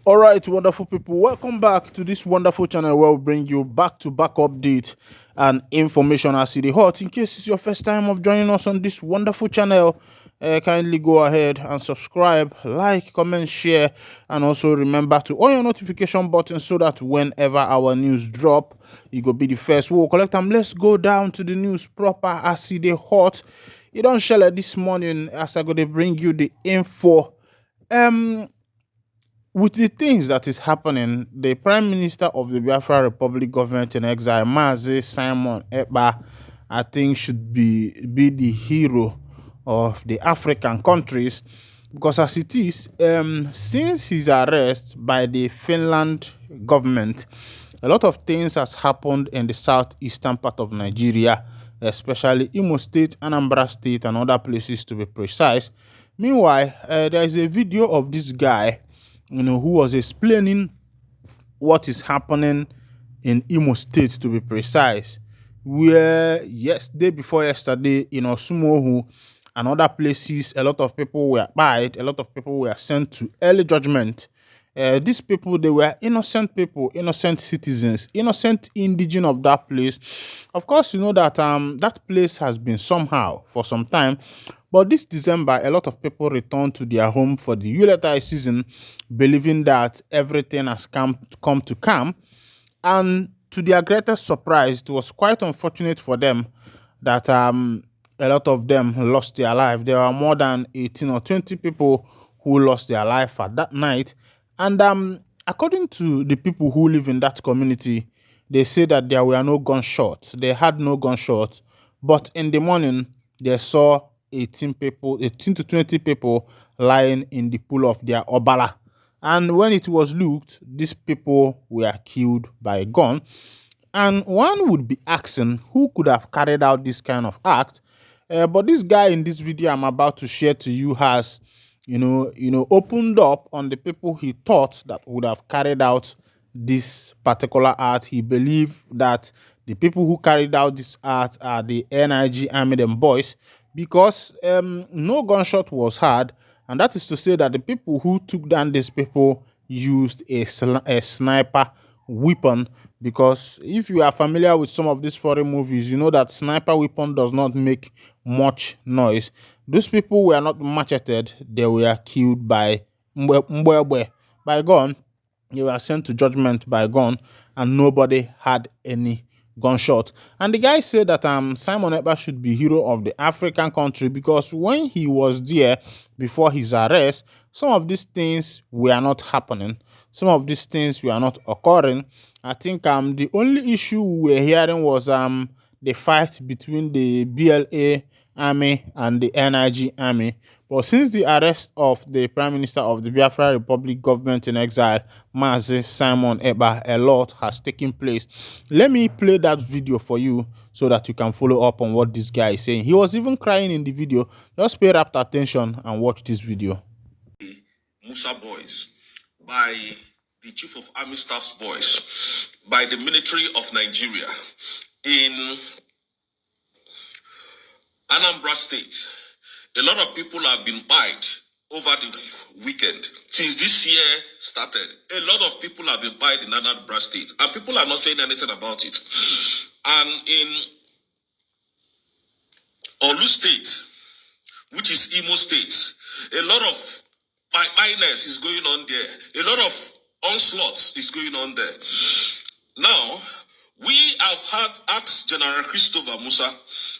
All right, wonderful people, welcome back to this wonderful channel where we bring you back-to-back update and information as it is hot. In case it's your first time of joining us on this wonderful channel, kindly go ahead and subscribe, like, comment, share, and also remember to on your notification button so that whenever our news drop, you go be the first. We'll collect them. Let's go down to the news proper as it is hot. You don't share it this morning as I go to bring you the info. With the things that is happening, the Prime Minister of the Biafra Republic government in exile, Mazi Simon Ekpa, I think should be the hero of the African countries, because as it is, since his arrest by the Finland government, a lot of things has happened in the southeastern part of Nigeria, especially Imo State, Anambra State, and other places to be precise. Meanwhile, there is a video of this guy, who was explaining what is happening in Imo State, to be precise, where yes, day before yesterday in Osumohu and other places, a lot of people were buried, a lot of people were sent to early judgment. These people, they were innocent people, innocent citizens, innocent indigenous of that place. Of course, you know that that place has been somehow for some time, but this December, a lot of people returned to their home for the Yuletide season, believing that everything has come to calm. And to their greatest surprise, it was quite unfortunate for them that a lot of them lost their life. There were more than 18 or 20 people who lost their life at that night. And according to the people who live in that community, they say that there were no gunshots. They had no gunshots. But in the morning, they saw 18 to 20 people lying in the pool of their obala. And when it was looked, these people were killed by a gun. And one would be asking who could have carried out this kind of act. But this guy in this video I'm about to share to you has, opened up on the people he thought that would have carried out this particular act. He believed that the people who carried out this act are the NIG Army them boys, because no gunshot was heard, and that is to say that the people who took down these people used a sniper weapon. Because if you are familiar with some of these foreign movies, you know that sniper weapon does not make much noise. Those people were not macheted, they were killed by by gun. They were sent to judgment by gun, and nobody had any gunshot. And the guy said that Simon Ekpa should be hero of the African country, because when he was there before his arrest, some of these things were not happening. Some of these things were not occurring. I think the only issue we were hearing was the fight between the BLA army and the NIG army. But since the arrest of the Prime Minister of the Biafra Republic government in exile, Mazi Simon Ekpa, a lot has taken place. Let me play that video for you so that you can follow up on what this guy is saying. He was even crying in the video. Just pay rapt attention and watch this video. Musa boys, by the Chief of Army Staff's boys, by the military of Nigeria in Anambra State. A lot of people have been buyed over the weekend. Since this year started, a lot of people have been buyed in Anambra State, and people are not saying anything about it. And in Olu State, which is Imo State, a lot of minus is going on there. A lot of onslaughts is going on there. Now, we have asked General Christopher Musa,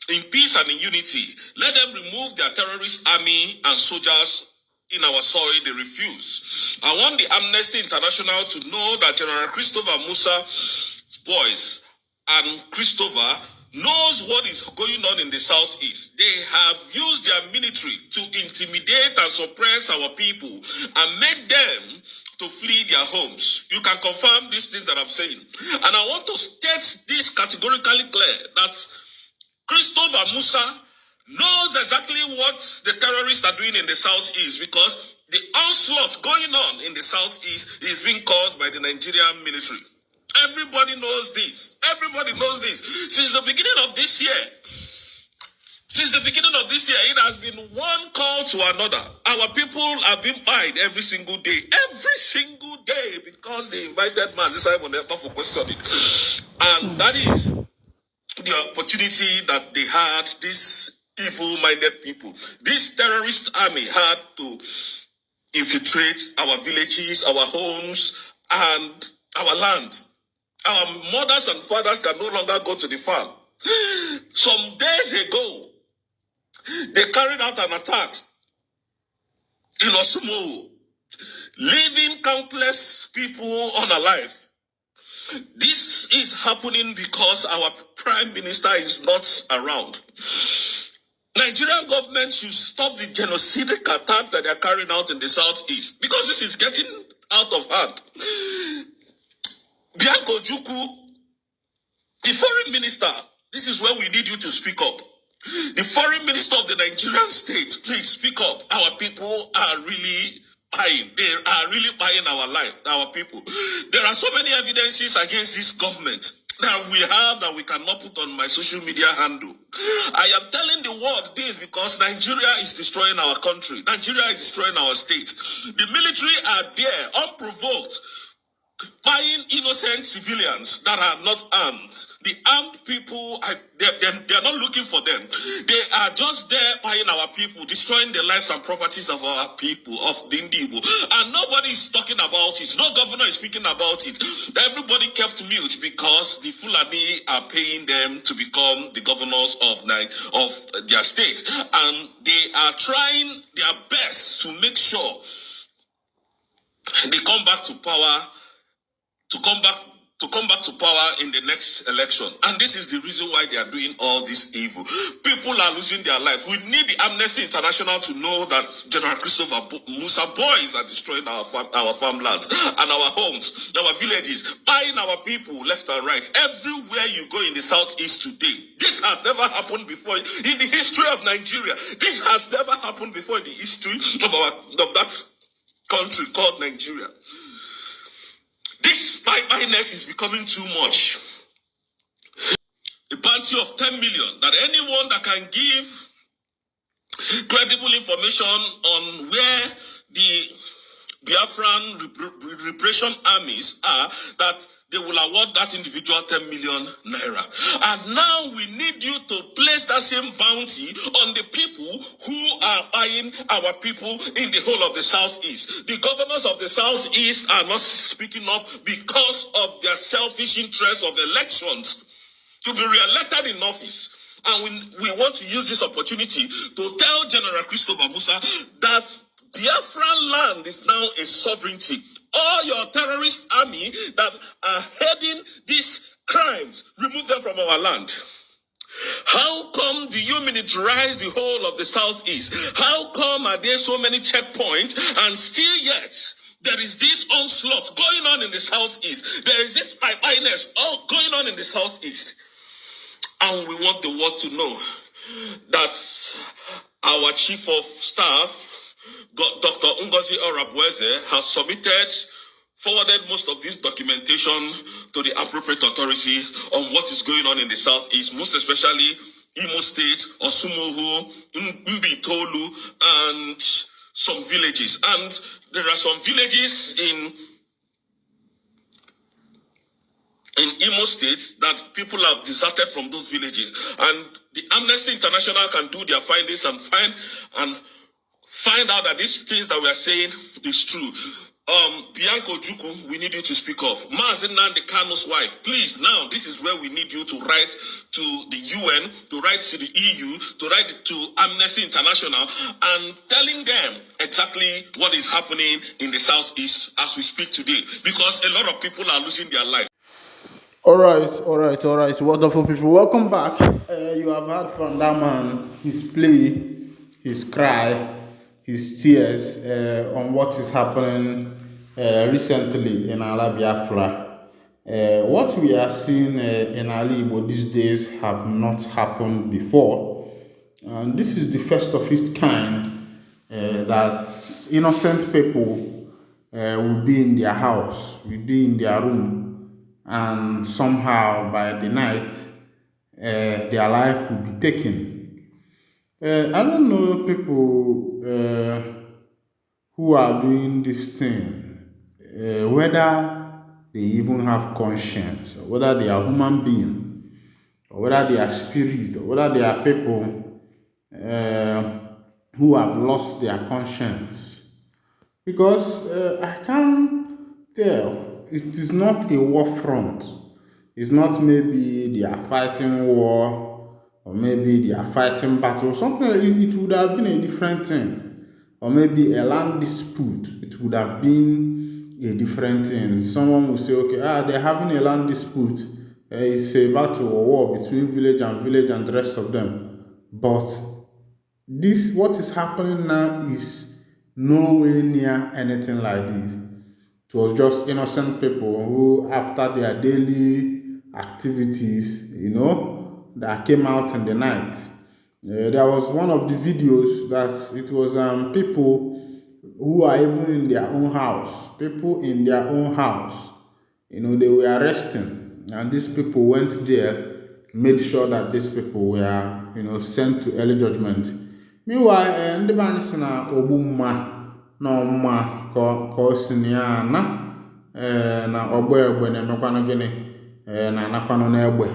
in peace and in unity, let them remove their terrorist army and soldiers in our soil. They refuse. I want the Amnesty International to know that General Christopher Musa's boys and Christopher knows what is going on in the southeast. They have used their military to intimidate and suppress our people and make them to flee their homes. You can confirm these things that I'm saying. And I want to state this categorically clear, that Christopher Musa knows exactly what the terrorists are doing in the southeast, because the onslaught going on in the southeast is being caused by the Nigerian military. Everybody knows this. Everybody knows this. Since the beginning of this year, it has been one call to another. Our people have been buyed every single day. Every single day. pay because they invited Mazi Simon Ekpa for questioning. And that is the opportunity that they had, these evil-minded people. This terrorist army had to infiltrate our villages, our homes, and our land. Our mothers and fathers can no longer go to the farm. Some days ago, they carried out an attack in Osumo, leaving countless people unalive. This is happening because our prime minister is not around. Nigerian government should stop the genocidal attack that they are carrying out in the southeast, because this is getting out of hand. Bianco Juku, the foreign minister, this is where we need you to speak up. The foreign minister of the Nigerian state, please speak up. Our people are really buying. They are really buying our life, our people. There are so many evidences against this government that we have that we cannot put on my social media handle. I am telling the world this because Nigeria is destroying our country. Nigeria is destroying our state. The military are there, unprovoked, buying innocent civilians that are not armed. The armed people, they're not looking for them. They are just there buying our people, destroying the lives and properties of our people, of the Indigo. And nobody is talking about it. No governor is speaking about it. Everybody kept mute because the Fulani are paying them to become the governors of their state. And they are trying their best to make sure they come back to power, to come back to power in the next election. And this is the reason why they are doing all this evil. People are losing their lives. We need the Amnesty International to know that General Christopher Musa boys are destroying our farmlands and our homes, our villages, buying our people left and right. Everywhere you go in the southeast today, this has never happened before in the history of Nigeria. This has never happened before in the history of that country called Nigeria. This fineness is becoming too much. A bounty of 10 million that anyone that can give credible information on where the Biafran repression armies are, that they will award that individual 10 million naira. And now we need you to place that same bounty on the people who are buying our people in the whole of the southeast. The governors of the southeast are not speaking up because of their selfish interests of elections to be re-elected in office. And we want to use this opportunity to tell General Christopher Musa that Biafran land is now a sovereignty. All your terrorist army that are heading these crimes, remove them from our land. How come do you militarize the whole of the southeast? How come are there so many checkpoints and still yet there is this onslaught going on in the southeast? There is this violence all going on in the southeast. And we want the world to know that our chief of staff, Dr. Ngozi Orabweze, has forwarded most of this documentation to the appropriate authority on what is going on in the southeast, most especially Imo State, Osumohu, Mbitolu, and some villages. And there are some villages in Imo State that people have deserted from those villages. And the Amnesty International can do their findings and find out that these things that we are saying is true. Bianco Juku, we need you to speak up. Mazi Nnamdi Kanu's wife, please, now, this is where we need you to write to the UN, to write to the EU, to write to Amnesty International, and telling them exactly what is happening in the southeast as we speak today, because a lot of people are losing their life. All right. Wonderful people. Welcome back. You have heard from that man, his plea, his cry, his tears on what is happening recently in Ala Biafra. What we are seeing in Ali Igbo these days have not happened before. And this is the first of its kind that innocent people will be in their house, will be in their room, and somehow by the night their life will be taken. I don't know people who are doing this thing. whether they even have conscience, or whether they are human being, or whether they are spirit, or whether they are people uh, who have lost their conscience. Because I can't tell. It is not a war front. It's not maybe they are fighting war, or maybe they are fighting battle. Something it would have been a different thing, or maybe a land dispute. It would have been a different thing. Someone will say, okay, they're having a land dispute. It's a battle or war between village and the rest of them. But this what is happening now is nowhere near anything like this. It was just innocent people who, after their daily activities, that came out in the night. There was one of the videos that it was people who are even in their own house, people in their own house. They were resting, and these people went there, made sure that these people were, sent to early judgment. Meanwhile, ndị be anyị sị na ogbu mma na ọmụma ka o si na ya na na ọgbọ egbe na-emekwanụ gịnị na-anakwanụ n'egbe.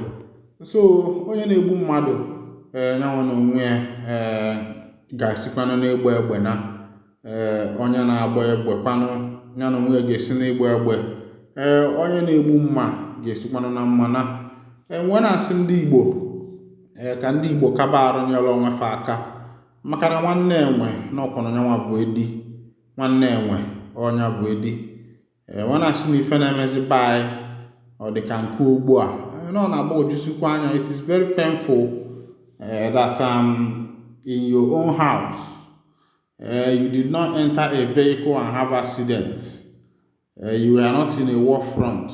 So onye na-egbu mmadụ nyanwa na onwe ya ga-esikwanụ n'egbe egbe na onye na-agba egbe kwanụ ya na onwe ya ga-esi n'egbe egbe. Onye na-egbu mma ga-esikwanụ na mma na enwe na-asị ndị Igbo ka ndị Igbo kaba arụ nyere onwe fa aka, maka na nwanne enwe n'ọkwanụ nyanwa bụ edi, nwanne enwe ọnya bụ edi. Nwe na-asị na ife na-emezi be anyị ọ dị ka nke ugbu a nọ na-agba ojusikwa anya. It is very painful that in your own house you did not enter a vehicle and have accident. You are not in a war front,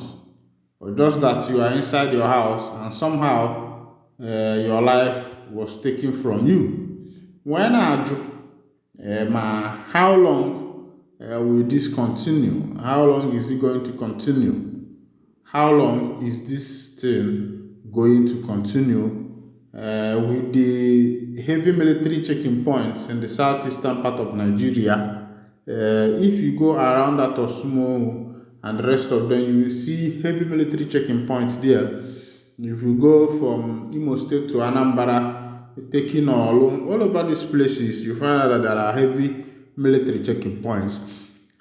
or just that you are inside your house and somehow your life was taken from you. When I do, how long will this continue? How long is it going to continue? How long is this thing going to continue? With the heavy military checking points in the southeastern part of Nigeria, if you go around that Osumo and the rest of them, you will see heavy military checking points there. If you go from Imo State to Anambra, taking all over these places, you find out that there are heavy military checking points.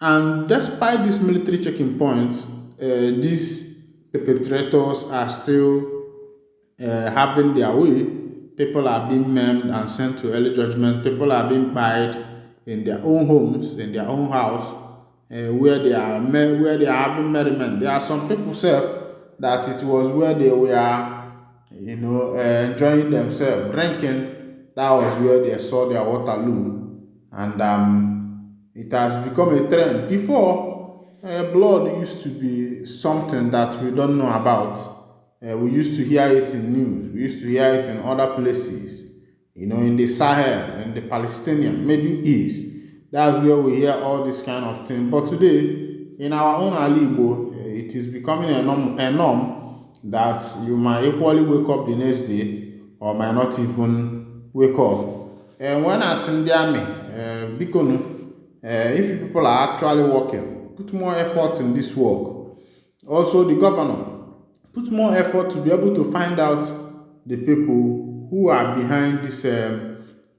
And despite these military checking points, these perpetrators are still having their way. People are being maimed and sent to early judgment. People are being buried in their own homes, in their own house, where they are having merriment. There are some people say that it was where they were, enjoying themselves, drinking. That was where they saw their Waterloo, and it has become a trend. Before, blood used to be something that we don't know about. We used to hear it in news. We used to hear it in other places, in the Sahel, in the Palestinian, Middle East. That's where we hear all this kind of thing. But today, in our own Alibo, it is becoming a norm that you might equally wake up the next day or might not even wake up. And when I send the army, if you people are actually working, put more effort in this work. Also, the governor, put more effort to be able to find out the people who are behind this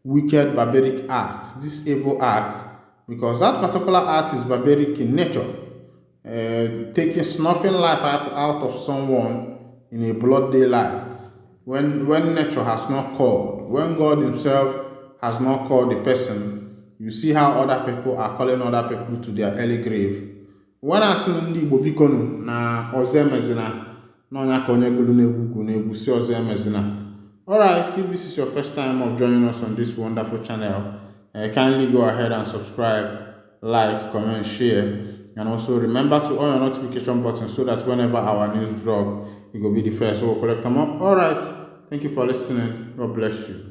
wicked, barbaric act, this evil act, because that particular act is barbaric in nature. Taking snuffing life out of someone in a broad daylight, when nature has not called, when God Himself has not called the person, you see how other people are calling other people to their early grave. When I see ndị Igbo bikonu na ozemezina na onya ka onye gulu na-egwu na-egwu si ozemezina. Alright, if this is your first time of joining us on this wonderful channel, kindly go ahead and subscribe, like, comment, share, and also remember to on your notification button so that whenever our news drop, you will be the first. So we'll collect them up. Alright, thank you for listening. God bless you.